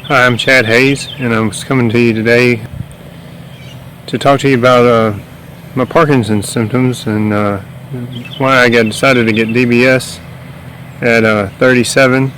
Hi, I'm Chad Hayes, and I'm coming to you today to talk to you about my Parkinson's symptoms and why I decided to get DBS at 37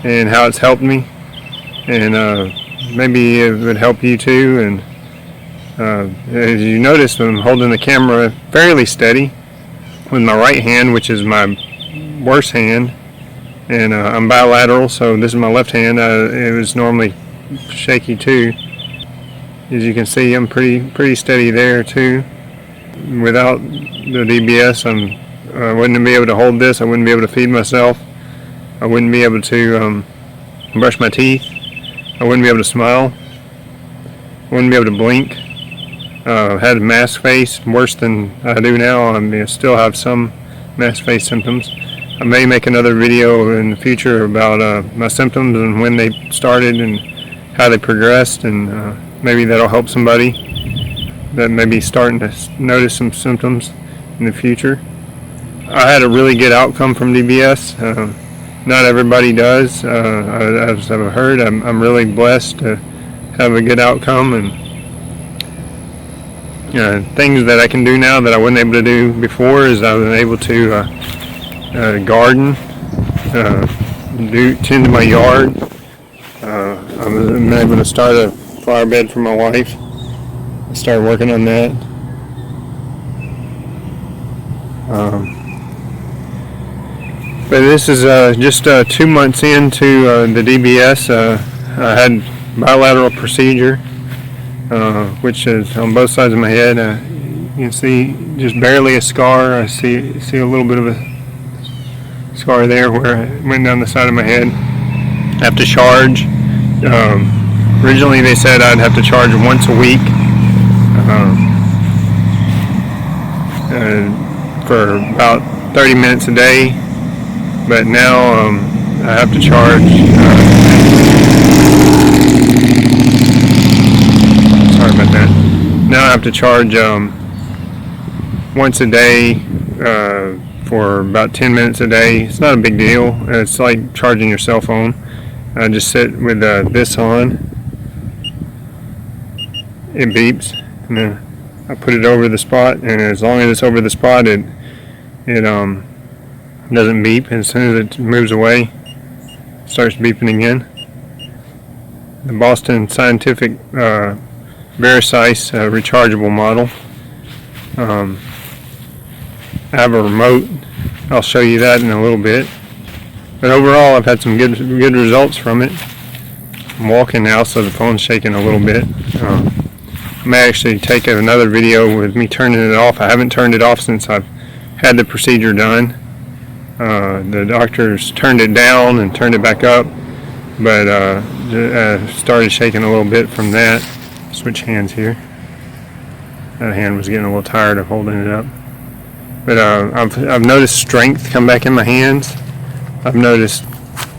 and how it's helped me, and maybe it would help you too. And as you notice, I'm holding the camera fairly steady with my right hand, which is my worst hand. And I'm bilateral, so this is my left hand. It was normally shaky too. As you can see, I'm pretty steady there too. Without the DBS, I wouldn't be able to hold this. I wouldn't be able to feed myself. I wouldn't be able to brush my teeth. I wouldn't be able to smile. I wouldn't be able to blink. I had a mask face, worse than I do now. I still have some mask face symptoms. I may make another video in the future about my symptoms and when they started and how they progressed, and maybe that'll help somebody that may be starting to notice some symptoms in the future. I had a really good outcome from DBS. Not everybody does. As I've heard, I'm really blessed to have a good outcome, and things that I can do now that I wasn't able to do before is I was able to garden, tend to my yard. I'm able to start a flower bed for my wife. I started working on that. But this is just 2 months into the DBS. I had bilateral procedure, which is on both sides of my head. You can see just barely a scar. I see a little bit of a scar there where it went down the side of my head. I have to charge. Originally they said I'd have to charge once a week for about 30 minutes a day, but now I have to charge sorry about that. Now I have to charge once a day for about 10 minutes a day. It's not a big deal. It's like charging your cell phone. I just sit with this on. It beeps, and then I put it over the spot, and as long as it's over the spot, it doesn't beep. As soon as it moves away, it starts beeping again. The Boston Scientific Verisize rechargeable model. I have a remote. I'll show you that in a little bit. But overall, I've had some good results from it. I'm walking now, so the phone's shaking a little bit. I may actually take another video with me turning it off. I haven't turned it off since I've had the procedure done. The doctors turned it down and turned it back up, but started shaking a little bit from that. Switch hands here. That hand was getting a little tired of holding it up. But I've noticed strength come back in my hands. I've noticed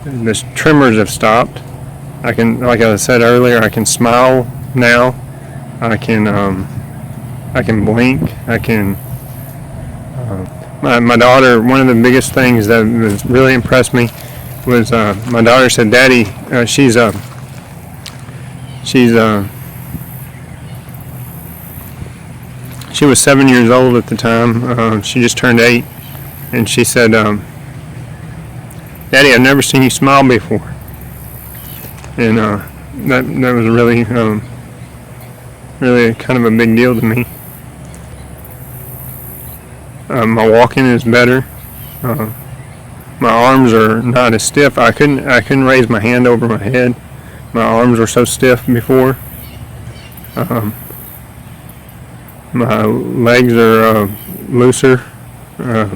the tremors have stopped. I can, like I said earlier, I can smile now. I can blink. I can. My daughter. One of the biggest things that was really impressed me was my daughter said, "Daddy, she's She was 7 years old at the time. She just turned 8, and she said, "Daddy, I've never seen you smile before." And that was really kind of a big deal to me. My walking is better. My arms are not as stiff. I couldn't raise my hand over my head. My arms were so stiff before. My legs are looser. I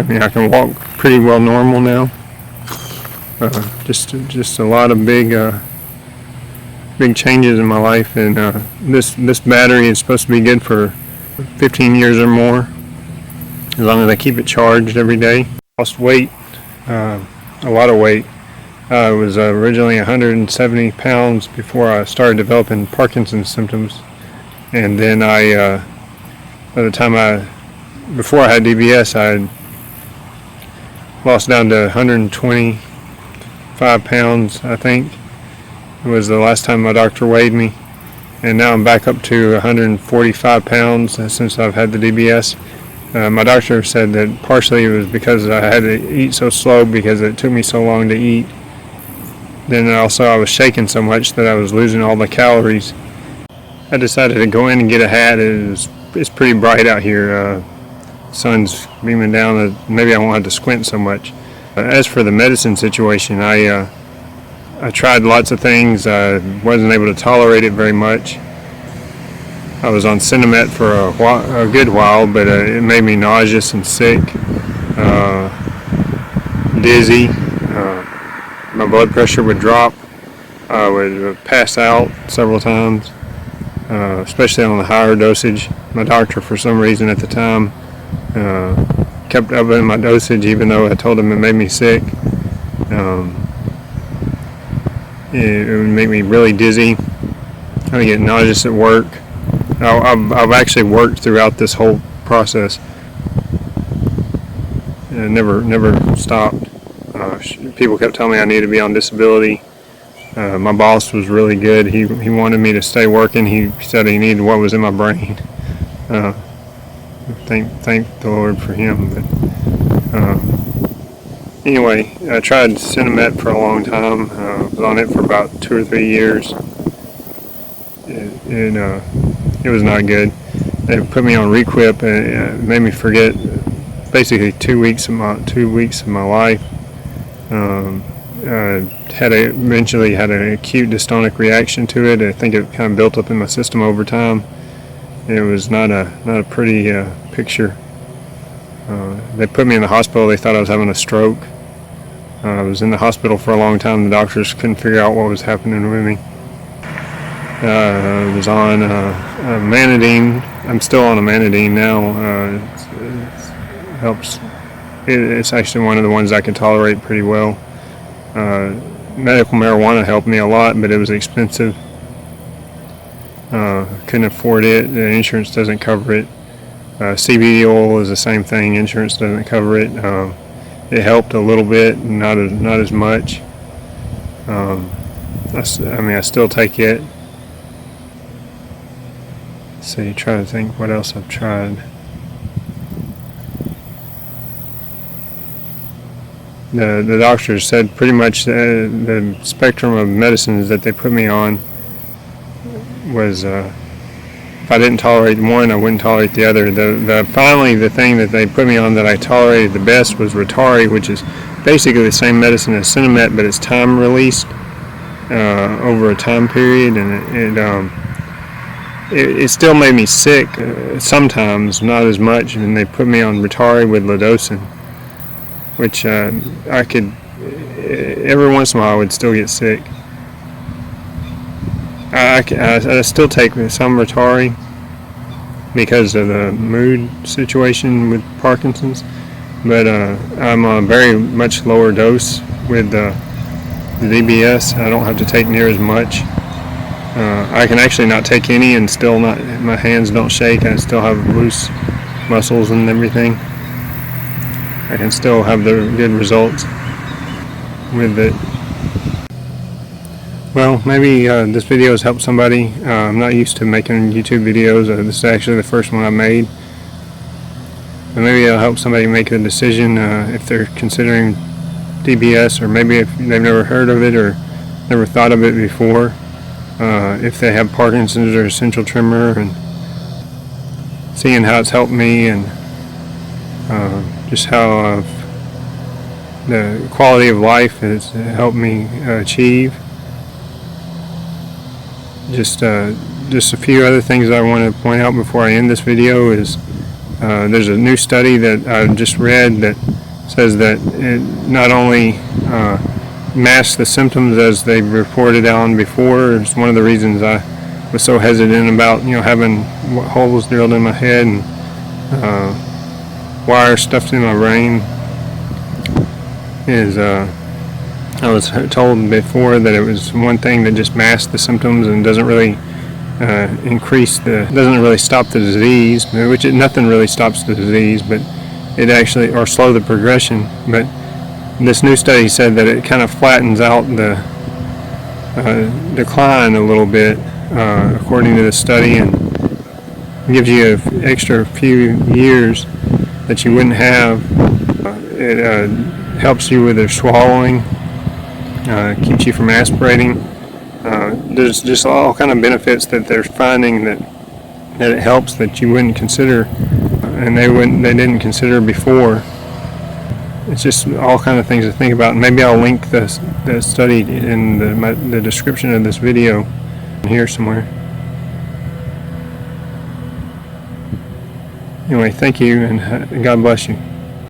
mean, I can walk pretty well normal now. Just a lot of big changes in my life, and this battery is supposed to be good for 15 years or more, as long as I keep it charged every day. Lost weight, a lot of weight. I was originally 170 pounds before I started developing Parkinson's symptoms. And then before I had DBS, I had lost down to 125 pounds, I think. was the last time my doctor weighed me, and now I'm back up to 145 pounds since I've had the DBS. My doctor said that partially it was because I had to eat so slow because it took me so long to eat. Then also I was shaking so much that I was losing all the calories. I decided to go in and get a hat. It's pretty bright out here. Sun's beaming down. Maybe I won't have to squint so much. As for the medicine situation, I tried lots of things. I wasn't able to tolerate it very much. I was on Cinemet for a good while, but it made me nauseous and sick, dizzy. My blood pressure would drop. I would pass out several times, especially on the higher dosage. My doctor, for some reason at the time, kept upping my dosage even though I told him it made me sick. It would make me really dizzy. I would get nauseous at work. I've actually worked throughout this whole process. Never stopped. People kept telling me I needed to be on disability. My boss was really good. He wanted me to stay working. He said he needed what was in my brain. Thank the Lord for him. But anyway, I tried Cinemet for a long time. I was on it for about 2 or 3 years. It was not good. They put me on Requip, and it made me forget basically 2 weeks of my life. Eventually had an acute dystonic reaction to it. I think it kind of built up in my system over time. It was not a pretty picture. They put me in the hospital. They thought I was having a stroke. I was in the hospital for a long time. The doctors couldn't figure out what was happening with me. I was on Manadine. I'm still on a Manadine now. It helps. It's actually one of the ones I can tolerate pretty well. Medical marijuana helped me a lot, but it was expensive. Couldn't afford it. The insurance doesn't cover it. CBD oil is the same thing. Insurance doesn't cover it. It helped a little bit, not as much. I still take it. See, try to think what else I've tried. The doctors said pretty much the spectrum of medicines that they put me on was if I didn't tolerate one, I wouldn't tolerate the other. Finally, the thing that they put me on that I tolerated the best was Retari, which is basically the same medicine as Cinemet, but it's time released over a time period, and it still made me sick sometimes, not as much, and they put me on Retari with Lidocin, which I could, every once in a while I would still get sick. I still take some Retari because of the mood situation with Parkinson's, but I'm on a very much lower dose with the DBS. I don't have to take near as much. I can actually not take any and still not, my hands don't shake. I still have loose muscles and everything. I can still have the good results with it. Well, maybe this video has helped somebody. I'm not used to making YouTube videos. This is actually the first one I made. But maybe it'll help somebody make a decision if they're considering DBS, or maybe if they've never heard of it or never thought of it before. If they have Parkinson's or essential tremor, and seeing how it's helped me, and just how the quality of life has helped me achieve. Just a few other things I want to point out before I end this video is there's a new study that I just read that says that it not only masks the symptoms as they reported on before. It's one of the reasons I was so hesitant about having holes drilled in my head and wires stuffed in my brain. Is I was told before that it was one thing that just masks the symptoms and doesn't really doesn't really stop the disease, which nothing really stops the disease, but it actually, or slow the progression. But this new study said that it kind of flattens out decline a little bit according to the study, and gives you an extra few years that you wouldn't have. It helps you with your swallowing, keeps you from aspirating. There's just all kind of benefits that they're finding that it helps that you wouldn't consider, and they didn't consider before. It's just all kind of things to think about. Maybe I'll link the study in the description of this video here somewhere. Anyway, thank you, and God bless you.